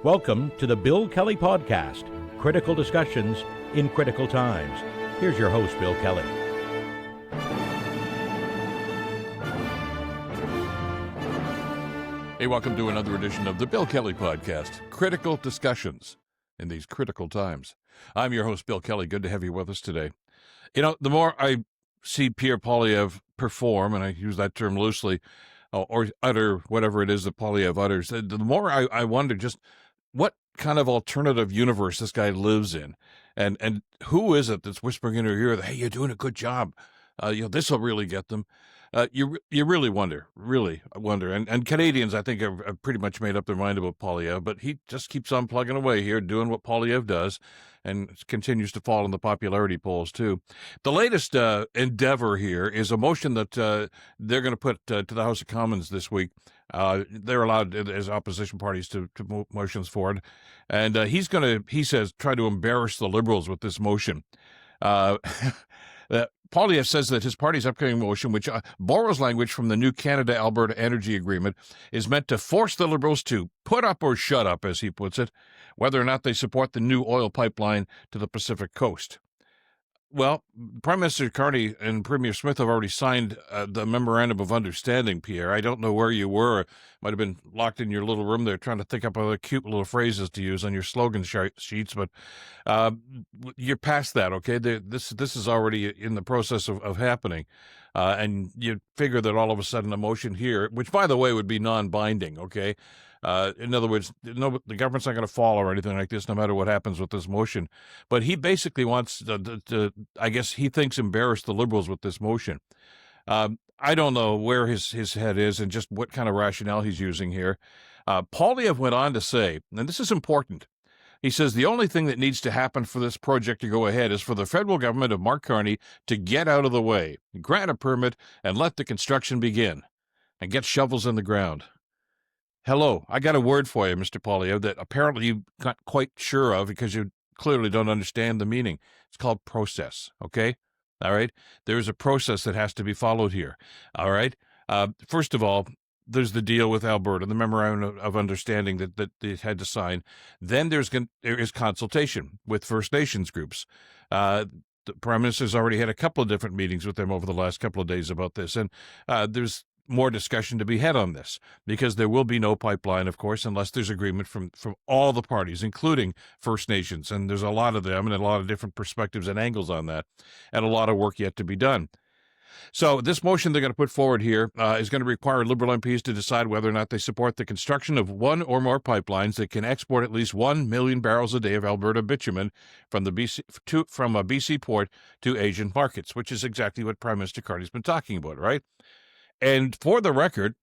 Welcome to the Bill Kelly Podcast, critical discussions in critical times. Here's your host, Bill Kelly. Hey, welcome to another edition of the Bill Kelly Podcast, critical discussions in these critical times. I'm your host, Bill Kelly. Good to have you with us today. You know, the more I see Pierre Poilievre perform, and I use that term loosely, or utter whatever it is that Poilievre utters, the more I wonder just what kind of alternative universe this guy lives in, and who is it that's whispering in her ear that, hey, you're doing a good job, this will really get them. You really wonder, and Canadians, I think, have pretty much made up their mind about Poilievre, but he just keeps on plugging away here, doing what Poilievre does, and continues to fall in the popularity polls too. The latest endeavor here is a motion that they're going to put to the House of Commons this week. They're allowed as opposition parties to move motions forward, and he's going to, he says, try to embarrass the Liberals with this motion. Poilievre says that his party's upcoming motion, which borrows language from the new Canada-Alberta Energy Agreement, is meant to force the Liberals to put up or shut up, as he puts it, whether or not they support the new oil pipeline to the Pacific coast. Well, Prime Minister Carney and Premier Smith have already signed the Memorandum of Understanding, Pierre. I don't know where you were. Might have been locked in your little room there trying to think up other cute little phrases to use on your slogan sheets, but you're past that, okay? This is already in the process of happening, and you figure that all of a sudden a motion here, which, by the way, would be non-binding, okay? In other words, no, the government's not going to fall or anything like this, no matter what happens with this motion. But he basically wants to I guess he thinks, embarrass the Liberals with this motion. I don't know where his head is and just what kind of rationale he's using here. Poilievre went on to say, and this is important, he says the only thing that needs to happen for this project to go ahead is for the federal government of Mark Carney to get out of the way, grant a permit, and let the construction begin, and get shovels in the ground. Hello, I got a word for you, Mr. Poilievre, that apparently you're not quite sure of because you clearly don't understand the meaning. It's called process, okay? All right? There is a process that has to be followed here, all right? First of all, there's the deal with Alberta, the Memorandum of Understanding that they had to sign. Then there is consultation with First Nations groups. The Prime Minister's already had a couple of different meetings with them over the last couple of days about this, and there's more discussion to be had on this, because there will be no pipeline, of course, unless there's agreement from all the parties, including First Nations. And there's a lot of them and a lot of different perspectives and angles on that, and a lot of work yet to be done. So this motion they're going to put forward here is going to require Liberal MPs to decide whether or not they support the construction of one or more pipelines that can export at least 1 million barrels a day of Alberta bitumen from a BC port to Asian markets, which is exactly what Prime Minister Carney's been talking about, right? And for the record,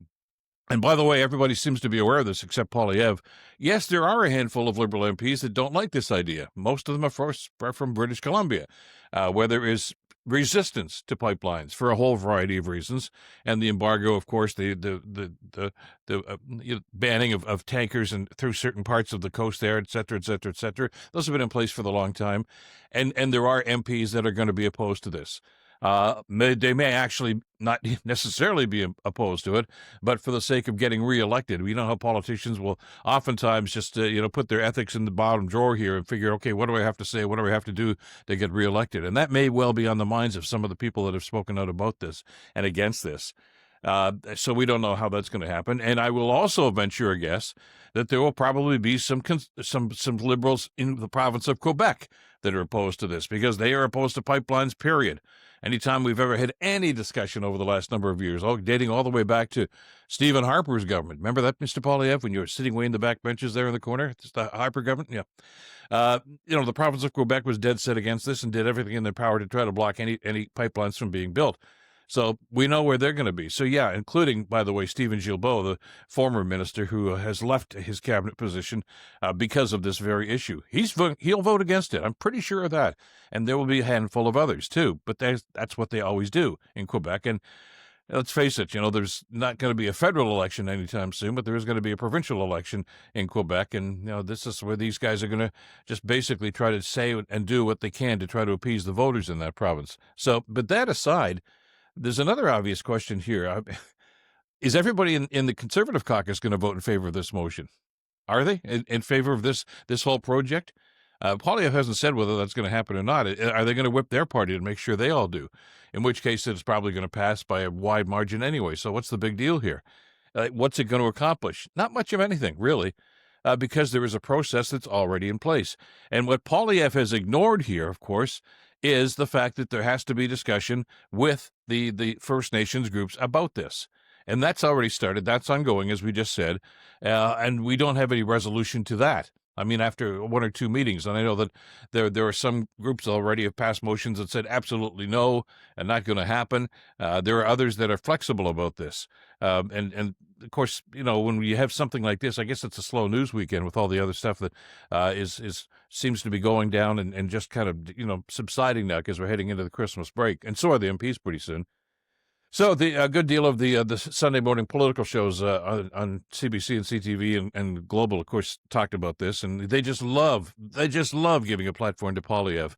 and by the way, everybody seems to be aware of this except Poilievre, yes, there are a handful of Liberal MPs that don't like this idea. Most of them are from British Columbia, where there is resistance to pipelines for a whole variety of reasons, and the embargo, of course, the banning of tankers and through certain parts of the coast there, et cetera, et cetera, et cetera. Those have been in place for the long time, and there are MPs that are going to be opposed to this. They may actually not necessarily be opposed to it, but for the sake of getting reelected. We know how politicians will oftentimes just put their ethics in the bottom drawer here and figure, okay, what do I have to say? What do I have to do to get reelected? And that may well be on the minds of some of the people that have spoken out about this and against this. So we don't know how that's going to happen. And I will also venture a guess that there will probably be some Liberals in the province of Quebec that are opposed to this, because they are opposed to pipelines, period. Anytime we've ever had any discussion over the last number of years, dating all the way back to Stephen Harper's government. Remember that, Mr. Poilievre, when you were sitting way in the back benches there in the corner? It's the Harper government? Yeah. The province of Quebec was dead set against this and did everything in their power to try to block any pipelines from being built. So we know where they're going to be. So, yeah, including, by the way, Stephen Guilbeault, the former minister who has left his cabinet position because of this very issue. He'll vote against it. I'm pretty sure of that. And there will be a handful of others, too. But that's what they always do in Quebec. And let's face it, there's not going to be a federal election anytime soon, but there is going to be a provincial election in Quebec. And, this is where these guys are going to just basically try to say and do what they can to try to appease the voters in that province. So, but that aside, there's another obvious question here. Is everybody in the Conservative caucus going to vote in favor of this motion? Are they in favor of this whole project? Poilievre hasn't said whether that's going to happen or not. Are they going to whip their party to make sure they all do? In which case, it's probably going to pass by a wide margin anyway. So what's the big deal here? What's it going to accomplish? Not much of anything, really, because there is a process that's already in place. And what Poilievre has ignored here, of course, is the fact that there has to be discussion with the First Nations groups about this. And that's already started. That's ongoing, as we just said. And we don't have any resolution to that. I mean, after one or two meetings, and I know that there are some groups already have passed motions that said absolutely no and not going to happen. There are others that are flexible about this. And of course, you know, when you have something like this, I guess it's a slow news weekend with all the other stuff that seems to be going down and just kind of, you know, subsiding now because we're heading into the Christmas break. And so are the MPs pretty soon. So a good deal of the Sunday morning political shows on CBC and CTV and Global, of course, talked about this, and they just love giving a platform to Poilievre.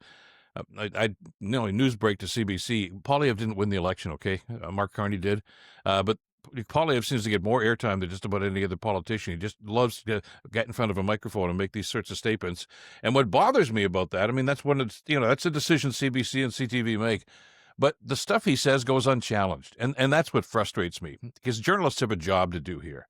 I know a news break to CBC. Poilievre didn't win the election, okay? Mark Carney did, but Poilievre seems to get more airtime than just about any other politician. He just loves to get in front of a microphone and make these sorts of statements. And what bothers me about that, I mean, that's that's a decision CBC and CTV make. But the stuff he says goes unchallenged, and that's what frustrates me, because journalists have a job to do here.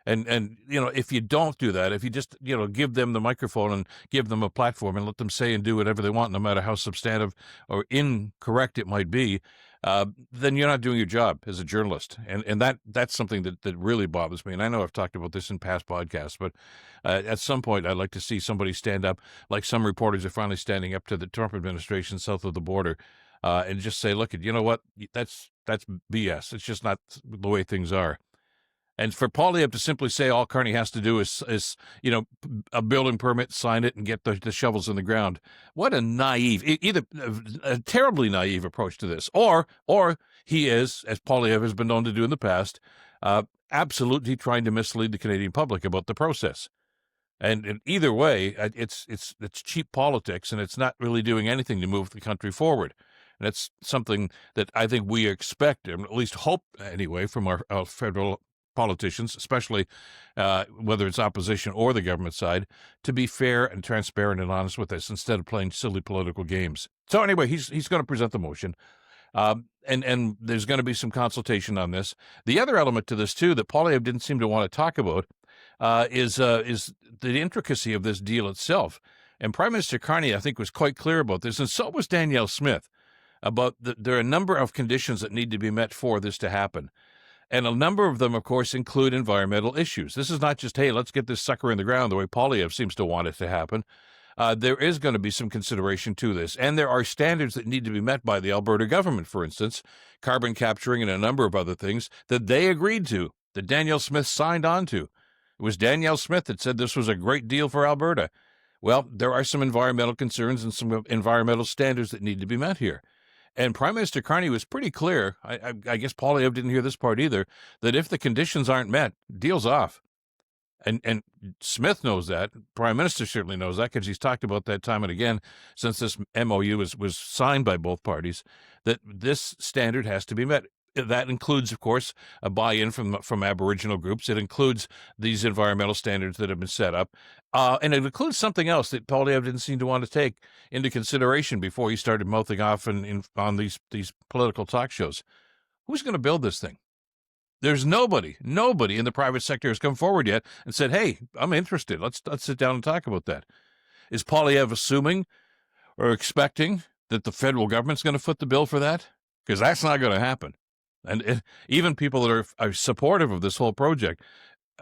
And you know, if you don't do that, if you just, you know, give them the microphone and give them a platform and let them say and do whatever they want, no matter how substantive or incorrect it might be, then you're not doing your job as a journalist. And that's something that really bothers me. And I know I've talked about this in past podcasts, but at some point I'd like to see somebody stand up, like some reporters are finally standing up to the Trump administration south of the border, and just say, look, you know what, that's BS. It's just not the way things are. And for Poilievre to simply say all Carney has to do is you know, a building permit, sign it, and get the shovels in the ground. What a naive, either a terribly naive approach to this, or he is, as Poilievre has been known to do in the past, absolutely trying to mislead the Canadian public about the process. And either way, it's cheap politics, and it's not really doing anything to move the country forward. And that's something that I think we expect, or at least hope anyway, from our federal politicians, especially whether it's opposition or the government side, to be fair and transparent and honest with us instead of playing silly political games. So anyway, he's going to present the motion. And there's going to be some consultation on this. The other element to this, too, that Poilievre didn't seem to want to talk about is the intricacy of this deal itself. And Prime Minister Carney, I think, was quite clear about this, and so was Danielle Smith, about there are a number of conditions that need to be met for this to happen. And a number of them, of course, include environmental issues. This is not just, hey, let's get this sucker in the ground the way Poilievre seems to want it to happen. There is going to be some consideration to this. And there are standards that need to be met by the Alberta government, for instance, carbon capturing and a number of other things that they agreed to, that Danielle Smith signed on to. It was Danielle Smith that said this was a great deal for Alberta. Well, there are some environmental concerns and some environmental standards that need to be met here. And Prime Minister Carney was pretty clear, I guess Poilievre didn't hear this part either, that if the conditions aren't met, deal's off. And Smith knows that. Prime Minister certainly knows that, because he's talked about that time and again since this MOU was signed by both parties, that this standard has to be met. That includes, of course, a buy-in from Aboriginal groups. It includes these environmental standards that have been set up. And it includes something else that Poilievre didn't seem to want to take into consideration before he started mouthing off on these political talk shows. Who's going to build this thing? There's nobody in the private sector has come forward yet and said, hey, I'm interested. Let's sit down and talk about that. Is Poilievre assuming or expecting that the federal government's going to foot the bill for that? Because that's not going to happen. And even people that are supportive of this whole project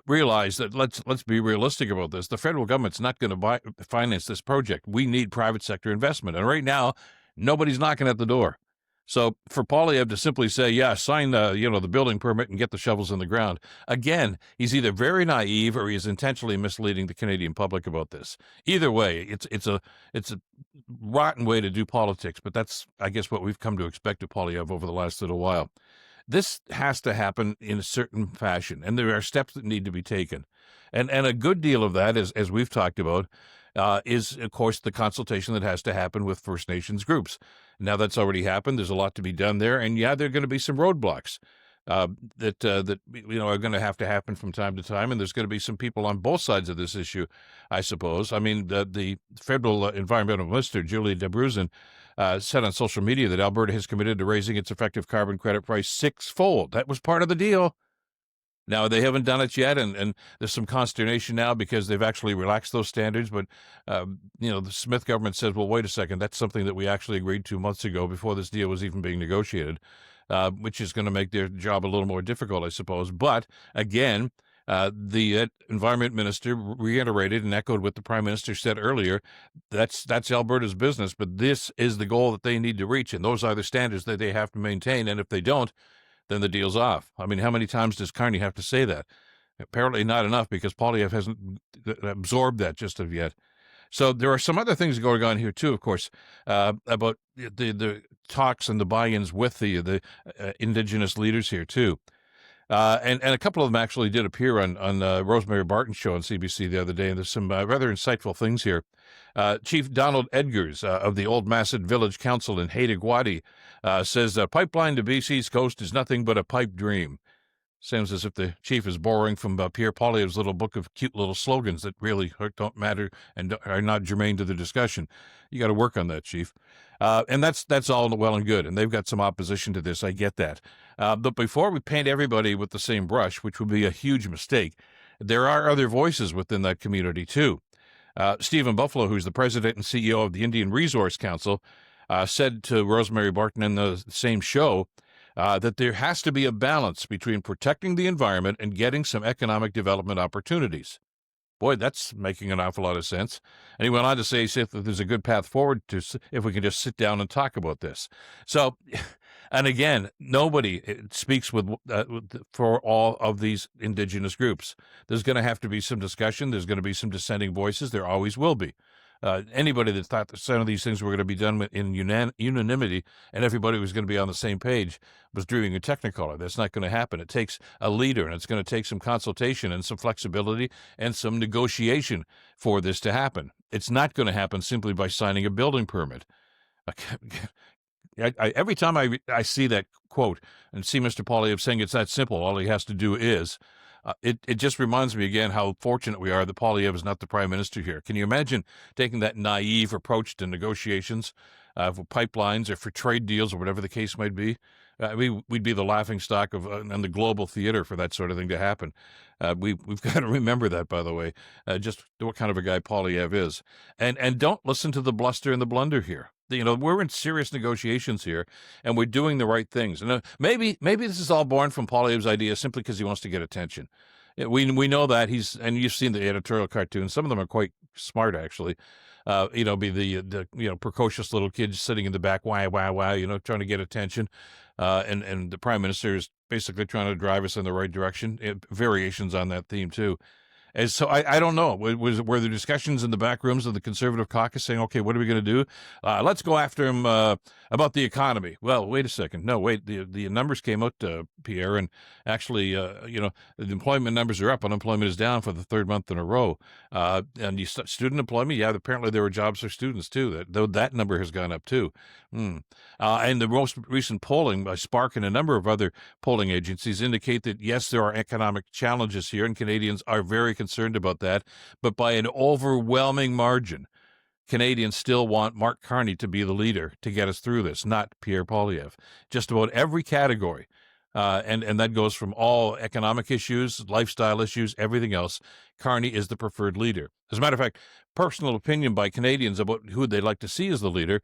realize that let's be realistic about this. The federal government's not going to finance this project. We need private sector investment. And right now, nobody's knocking at the door. So for Poilievre to simply say, yeah, sign the building permit and get the shovels in the ground, again, he's either very naive or he's intentionally misleading the Canadian public about this. Either way, it's a rotten way to do politics, but that's, I guess, what we've come to expect of Poilievre over the last little while. This has to happen in a certain fashion, and there are steps that need to be taken. And a good deal of that, as we've talked about, is, of course, the consultation that has to happen with First Nations groups. Now that's already happened. There's a lot to be done there. And, yeah, there are going to be some roadblocks. that are going to have to happen from time to time, and there's going to be some people on both sides of this issue, I suppose. I mean, the federal environmental minister, Julie DeBruzen, said on social media that Alberta has committed to raising its effective carbon credit price sixfold. That was part of the deal. Now, they haven't done it yet, and there's some consternation now because they've actually relaxed those standards. But, the Smith government says, well, wait a second, that's something that we actually agreed to months ago before this deal was even being negotiated, which is going to make their job a little more difficult, I suppose. But, again, the environment minister reiterated and echoed what the prime minister said earlier. That's Alberta's business, but this is the goal that they need to reach, and those are the standards that they have to maintain. And if they don't, then the deal's off. I mean, how many times does Carney have to say that? Apparently not enough, because Poilievre hasn't absorbed that just of yet. So there are some other things going on here, too, of course, about the talks and the buy-ins with the Indigenous leaders here, too. And a couple of them actually did appear on Rosemary Barton's show on CBC the other day, and there's some rather insightful things here. Chief Donald Edgars of the Old Masset Village Council in Haida-Gwaii says a pipeline to BC's coast is nothing but a pipe dream. Sounds as if the chief is borrowing from Pierre Poilievre's little book of cute little slogans that really don't matter and are not germane to the discussion. You got to work on that, Chief. And that's all well and good, and they've got some opposition to this. I get that. But before we paint everybody with the same brush, which would be a huge mistake, there are other voices within that community, too. Stephen Buffalo, who's the president and CEO of the Indian Resource Council, said to Rosemary Barton in the same show that there has to be a balance between protecting the environment and getting some economic development opportunities. Boy, that's making an awful lot of sense. And he went on to say that there's a good path forward if we can just sit down and talk about this. So, and again, nobody speaks for all of these Indigenous groups. There's going to have to be some discussion. There's going to be some dissenting voices. There always will be. Anybody that thought that some of these things were going to be done in unanimity and everybody was going to be on the same page was dreaming of Technicolor. That's not going to happen. It takes a leader, and it's going to take some consultation and some flexibility and some negotiation for this to happen. It's not going to happen simply by signing a building permit. Every time I see that quote and see Mr. Poilievre saying it's that simple, all he has to do is, it just reminds me again how fortunate we are that Poilievre is not the prime minister here. Can you imagine taking that naive approach to negotiations for pipelines or for trade deals or whatever the case might be? We'd be the laughingstock of and the global theater for that sort of thing to happen. We've got to remember that, by the way, just what kind of a guy Poilievre is. And don't listen to the bluster and the blunder here. We're in serious negotiations here, and we're doing the right things. And maybe this is all born from Poilievre's idea simply because he wants to get attention. We know that and you've seen the editorial cartoons. Some of them are quite smart, actually. Be the precocious little kids sitting in the back, wah, trying to get attention. And the prime minister is basically trying to drive us in the right direction. Variations on that theme, too. And so I don't know. Were there discussions in the back rooms of the Conservative caucus saying, okay, what are we going to do? Let's go after him about the economy. Well, wait a second. No, wait. The numbers came out, Pierre, and actually, the employment numbers are up. Unemployment is down for the third month in a row. And student employment, yeah, apparently there were jobs for students, too. That number has gone up, too. And the most recent polling by Spark and a number of other polling agencies indicate that, yes, there are economic challenges here, and Canadians are very concerned about that, but by an overwhelming margin, Canadians still want Mark Carney to be the leader to get us through this, not Pierre Poilievre. Just about every category, and that goes from all economic issues, lifestyle issues, everything else. Carney is the preferred leader. As a matter of fact, personal opinion by Canadians about who they'd like to see as the leader,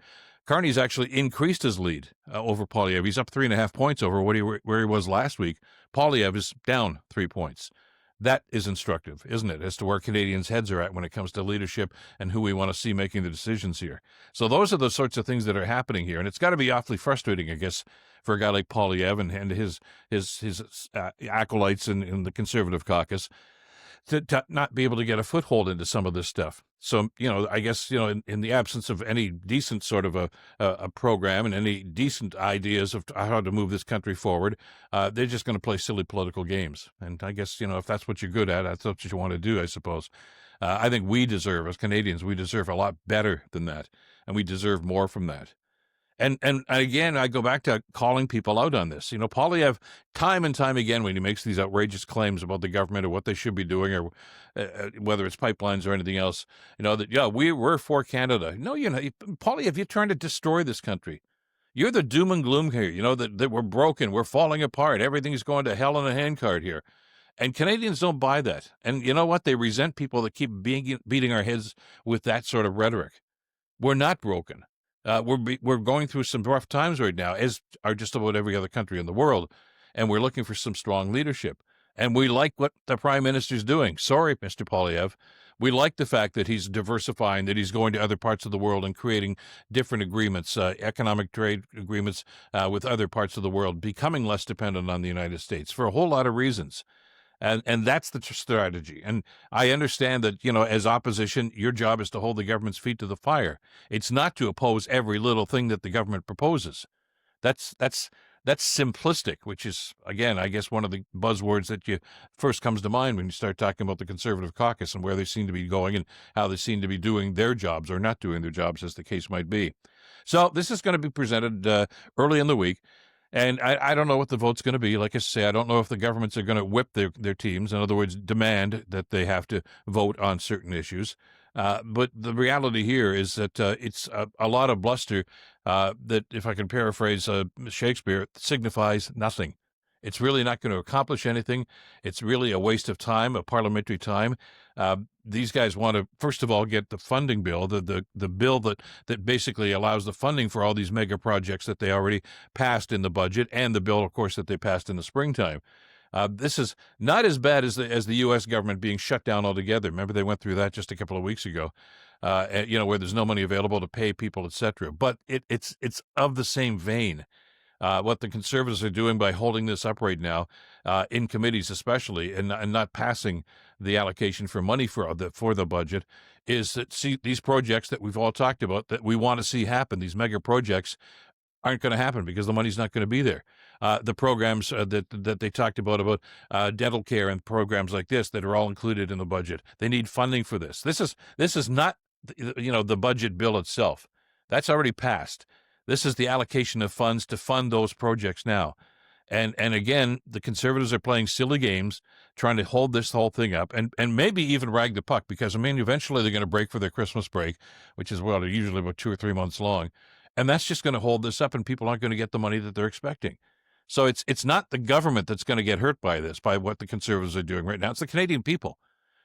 Carney's actually increased his lead over Poilievre. He's up 3.5 points over where he was last week. Poilievre is down 3 points. That is instructive, isn't it, as to where Canadians' heads are at when it comes to leadership and who we want to see making the decisions here. So those are the sorts of things that are happening here. And it's got to be awfully frustrating, I guess, for a guy like Poilievre and his acolytes in the Conservative caucus to not be able to get a foothold into some of this stuff. So, I guess, in the absence of any decent sort of a program and any decent ideas of how to move this country forward, they're just going to play silly political games. And I guess, if that's what you're good at, that's what you want to do, I suppose. I think we deserve, as Canadians, we deserve a lot better than that. And we deserve more from that. And again, I go back to calling people out on this. Poilievre, time and time again, when he makes these outrageous claims about the government or what they should be doing, or whether it's pipelines or anything else, we're for Canada. No, Poilievre, you're trying to destroy this country. You're the doom and gloom here. That we're broken, we're falling apart, everything's going to hell in a handcart here. And Canadians don't buy that. And you know what? They resent people that keep beating our heads with that sort of rhetoric. We're not broken. We're going through some rough times right now, as are just about every other country in the world, and we're looking for some strong leadership. And we like what the Prime Minister's doing. Sorry, Mr. Poilievre. We like the fact that he's diversifying, that he's going to other parts of the world and creating different agreements, economic trade agreements with other parts of the world, becoming less dependent on the United States for a whole lot of reasons. And that's the strategy. And I understand that, as opposition, your job is to hold the government's feet to the fire. It's not to oppose every little thing that the government proposes. That's simplistic, which is, again, I guess one of the buzzwords that you first comes to mind when you start talking about the Conservative caucus and where they seem to be going and how they seem to be doing their jobs or not doing their jobs, as the case might be. So this is going to be presented early in the week. And I don't know what the vote's going to be. Like I say, I don't know if the governments are going to whip their teams. In other words, demand that they have to vote on certain issues. But the reality here is that it's a lot of bluster that, if I can paraphrase Shakespeare, signifies nothing. It's really not going to accomplish anything. It's really a waste of time, of parliamentary time. These guys want to, first of all, get the funding bill, the bill that basically allows the funding for all these mega projects that they already passed in the budget, and the bill, of course, that they passed in the springtime. This is not as bad as the U.S. government being shut down altogether. Remember, they went through that just a couple of weeks ago, where there's no money available to pay people, etc. But it's of the same vein. What the Conservatives are doing by holding this up right now, in committees especially, and not passing the allocation for money for the budget, is that these projects that we've all talked about that we want to see happen, these mega projects, aren't going to happen because the money's not going to be there. The programs that they talked about dental care and programs like this that are all included in the budget, they need funding for this. This is not the budget bill itself. That's already passed. This is the allocation of funds to fund those projects now. And again, the Conservatives are playing silly games, trying to hold this whole thing up and maybe even rag the puck, because, eventually they're going to break for their Christmas break, which is, usually about 2 or 3 months long. And that's just going to hold this up, and people aren't going to get the money that they're expecting. So it's not the government that's going to get hurt by this, by what the Conservatives are doing right now. It's the Canadian people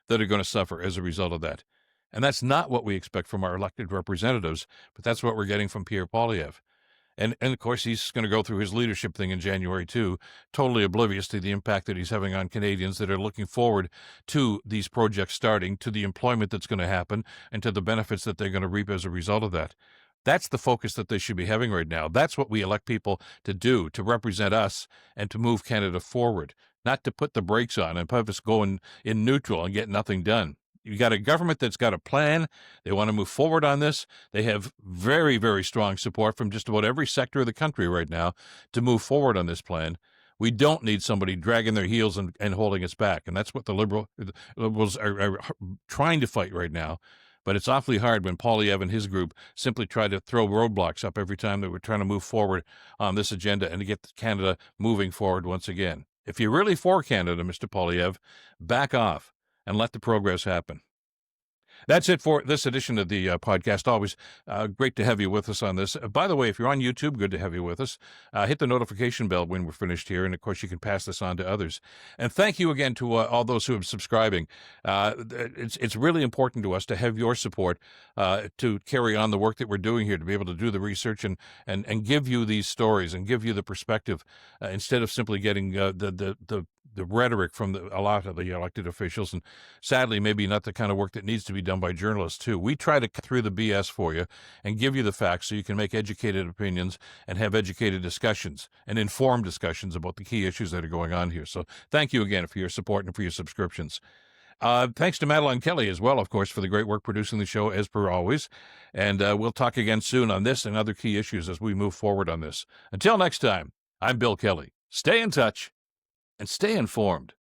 that are going to suffer as a result of that. And that's not what we expect from our elected representatives, but that's what we're getting from Pierre Poilievre. And of course, he's going to go through his leadership thing in January, too, totally oblivious to the impact that he's having on Canadians that are looking forward to these projects starting, to the employment that's going to happen, and to the benefits that they're going to reap as a result of that. That's the focus that they should be having right now. That's what we elect people to do, to represent us and to move Canada forward, not to put the brakes on and have us go in neutral and get nothing done. You got a government that's got a plan. They want to move forward on this. They have very, very strong support from just about every sector of the country right now to move forward on this plan. We don't need somebody dragging their heels and holding us back. And that's what the Liberals are trying to fight right now. But it's awfully hard when Poilievre and his group simply try to throw roadblocks up every time that we're trying to move forward on this agenda and to get Canada moving forward once again. If you're really for Canada, Mr. Poilievre, back off and let the progress happen. That's it for this edition of the podcast. Always great to have you with us on this. By the way, if you're on YouTube, good to have you with us. Hit the notification bell when we're finished here, and of course, you can pass this on to others. And thank you again to all those who are subscribing. It's really important to us to have your support to carry on the work that we're doing here, to be able to do the research and give you these stories and give you the perspective instead of simply getting the rhetoric from a lot of the elected officials, and sadly, maybe not the kind of work that needs to be done by journalists, too. We try to cut through the BS for you and give you the facts so you can make educated opinions and have educated discussions and informed discussions about the key issues that are going on here. So thank you again for your support and for your subscriptions. Thanks to Madeline Kelly as well, of course, for the great work producing the show, as per always. And we'll talk again soon on this and other key issues as we move forward on this. Until next time, I'm Bill Kelly. Stay in touch and stay informed.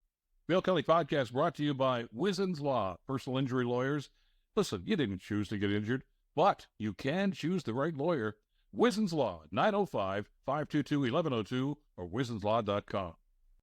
Bill Kelly Podcast brought to you by Wizen's Law, personal injury lawyers. Listen, you didn't choose to get injured, but you can choose the right lawyer. Wizen's Law, 905-522-1102 or wizenslaw.com.